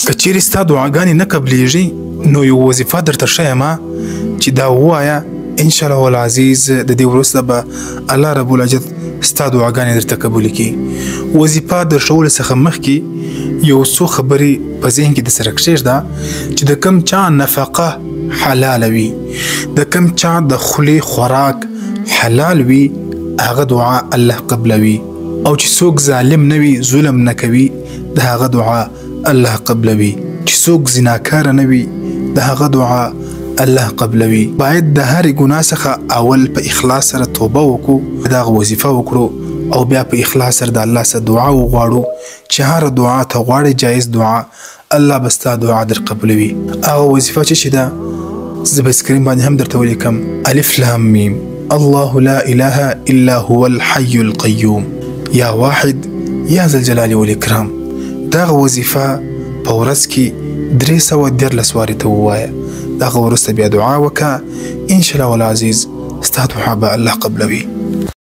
که چیرې ستا دعاګانې نه قبلیږي نو یو وظیفه درته ښیمه چې دا ووایه انشاءالله العزیز د دې وروسته به الله رب العزت ستا دعاګانې درته قبولې کړي. وظیفه د ښوولو څخه مخکې یو څو خبرې په ذهن کې درسره کښېږده چې د کوم چا نفقه حلاله وي، د کوم چا د خولې خوراک حلال وي، هغه دعا الله قبلوي. او چې څوک ظالم نه وي، ظلم نه کوي، د هغه دعا الله قبلوي. چې څوک زناکاره نه وي، د هغه دعا الله قبلوي. باید د هرې ګناه څخه اول په اخلاص سره توبه وکړو، دغه وظیفه وکړو او بیا په اخلاص سره د الله سره دعا وغواړو چې هر دعا ته غواړې جایز دعا الله به ستا دعا در قبلوي. هغه وظیفه چې ده زه په سکرین باندې هم درته ولیکم: الف لام میم الله لا اله الا هو الحي القيوم یا واحد یا ذا الجلال والاکرام. دغه وظیفه په ورځ کې 314 وارې ته ووایه. دغه وروسته بیا دعا وکړه، انشاءالله العزیز ستا دعا به الله قبلوي.